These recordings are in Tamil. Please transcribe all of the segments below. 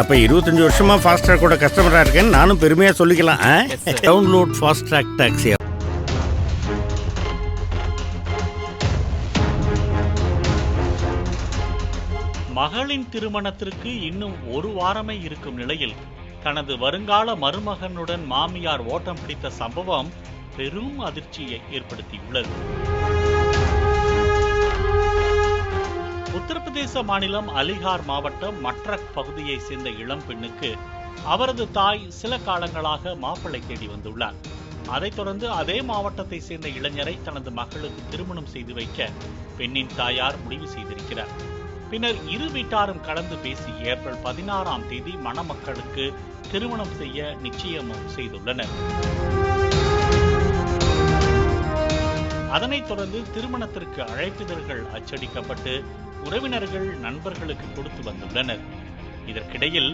அப்ப 25 வருஷமா ஃபாஸ்ட் ட்ராக்கோட கஸ்டமரா இருக்கேன்னு நானும் பெருமையா சொல்லிக்கலாம். Download Fast Track taxi. மகளின் திருமணத்திற்கு இன்னும் ஒரு வாரமே இருக்கும் நிலையில் தனது வருங்கால மருமகனுடன் மாமியார் ஓட்டம் பிடித்த சம்பவம் பெரும் அதிர்ச்சியை ஏற்படுத்தியுள்ளது. உத்தரப்பிரதேச மாநிலம் அலிகார் மாவட்டம் மட்ரக் பகுதியை சேர்ந்த இளம் பெண்ணுக்கு அவரது தாய் சில காலங்களாக மாப்பிள்ளை தேடி வந்துள்ளார். அதைத் தொடர்ந்து அதே மாவட்டத்தை சேர்ந்த இளைஞரை தனது மகளுக்கு திருமணம் செய்து வைக்க பெண்ணின் தாயார் முடிவு செய்திருக்கிறார். பின்னர் இரு வீட்டாரும் கலந்து பேசி ஏப்ரல் 16ஆம் தேதி மணமக்களுக்கு திருமணம் செய்ய நிச்சயமும் செய்துள்ளனர். அதனைத் தொடர்ந்து திருமணத்திற்கு அழைப்பிதழ்கள் அச்சடிக்கப்பட்டு உறவினர்கள் நண்பர்களுக்கு கொடுத்து வந்துள்ளனர். இதற்கிடையில்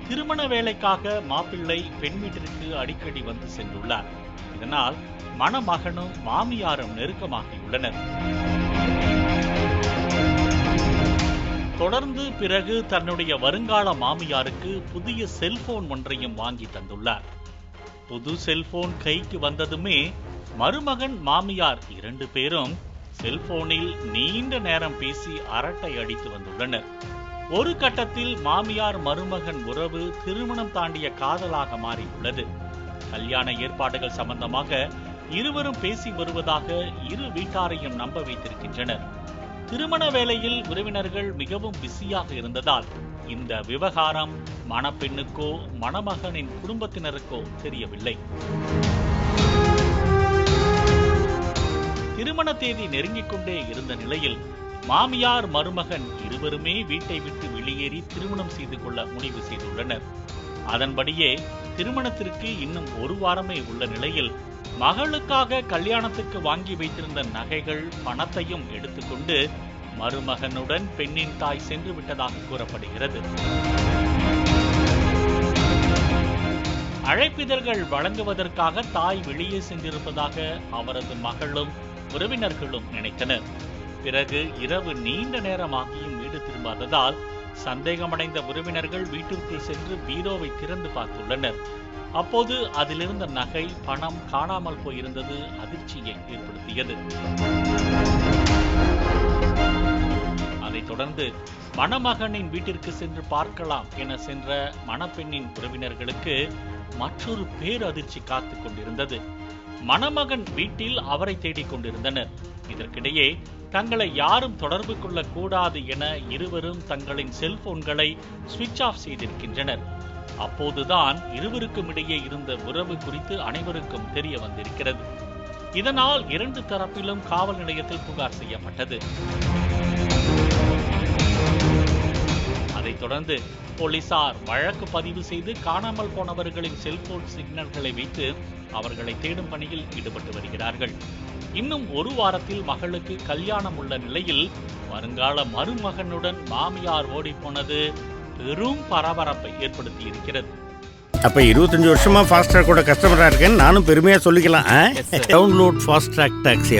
திருமண வேலைக்காக மாப்பிள்ளை பெண் வீட்டிற்கு அடிக்கடி வந்து சென்றுள்ளார். இதனால் மணமகனும் மாமியாரும் நெருக்கமாகியுள்ளனர். தொடர்ந்து பிறகு தன்னுடைய வருங்கால மாமியாருக்கு புதிய செல்போன் ஒன்றையும் வாங்கி தந்துள்ளார். புது செல்போன் கைக்கு வந்ததுமே மருமகன் மாமியார் 2 பேரும் செல்போனில் நீண்ட நேரம் பேசி அரட்டை அடித்து வந்துள்ளனர். ஒரு கட்டத்தில் மாமியார் மருமகன் உறவு திருமணம் தாண்டிய காதலாக மாறியுள்ளது. கல்யாண ஏற்பாடுகள் சம்பந்தமாக இருவரும் பேசி வருவதாக இரு வீட்டாரையும் நம்ப வைத்திருக்கின்றனர். திருமண வேளையில் உறவினர்கள் மிகவும் பிஸியாக இருந்ததால் இந்த விவகாரம் மணப்பெண்ணுக்கோ மணமகனின் குடும்பத்தினருக்கோ தெரியவில்லை. திருமண தேதி நெருங்கிக் கொண்டே இருந்த நிலையில் மாமியார் மருமகன் இருவருமே வீட்டை விட்டு வெளியேறி திருமணம் செய்து கொள்ள முடிவு செய்துள்ளனர். அதன்படியே திருமணத்திற்கு இன்னும் ஒரு வாரமே உள்ள நிலையில் மகளுக்காக கல்யாணத்துக்கு வாங்கி வைத்திருந்த நகைகள் பணத்தையும் எடுத்துக்கொண்டு மருமகனுடன் பெண்ணின் தாய் சென்று விட்டதாக கூறப்படுகிறது. அழைப்பிதழ்கள் வழங்குவதற்காக தாய் வெளியே சென்றிருப்பதாக அவரது மகளும் உறவினர்களும் நினைத்தனர். பிறகு இரவு நீண்ட நேரமாகியும் வீடு திரும்பாததால் சந்தேகமடைந்த உறவினர்கள் வீட்டிற்குள் சென்று பீரோவை திறந்து பார்த்துள்ளனர். அப்போது அதிலிருந்த நகை பணம் காணாமல் போயிருந்தது அதிர்ச்சியை ஏற்படுத்தியது. அதைத் தொடர்ந்து மணமகனின் வீட்டிற்கு சென்று பார்க்கலாம் என சென்ற மணப்பெண்ணின் உறவினர்களுக்கு மற்றொரு பேரதிர்ச்சி காத்துக் கொண்டிருந்தது. மணமகன் வீட்டில் அவரை தேடிக் கொண்டிருந்தனர். இதற்கிடையே தங்களை யாரும் தொடர்பு கொள்ள கூடாது என இருவரும் தங்களின் செல்போன்களை சுவிட்ச் ஆஃப் செய்திருக்கின்றனர். அப்போதுதான் இருவருக்கும் இடையே இருந்த உறவு குறித்து அனைவருக்கும் தெரிய வந்திருக்கிறது. இதனால் 2 தரப்பிலும் காவல் நிலையத்தில் புகார் செய்யப்பட்டது. அதைத் தொடர்ந்து போலீசார் வழக்கு பதிவு செய்து காணாமல் போனவர்களின் செல்போன் சிக்னல்களை வைத்து அவர்களை தேடும் பணியில் ஈடுபட்டு வருகிறார்கள். இன்னும் ஒரு வாரத்தில் மகளுக்கு கல்யாணம் உள்ள நிலையில் வருங்கால மருமகனுடன் மாமியார் ஓடிப்போனது பெரும் பரபரப்பை ஏற்படுத்தி இருக்கிறது. அப்ப 25 வருஷமா ஃபாஸ்ட் ட்ராக்கோட கஸ்டமரா இருக்கேன்னு நானும் பெருமையா சொல்லிக்கலாம். Download Fast Track taxi.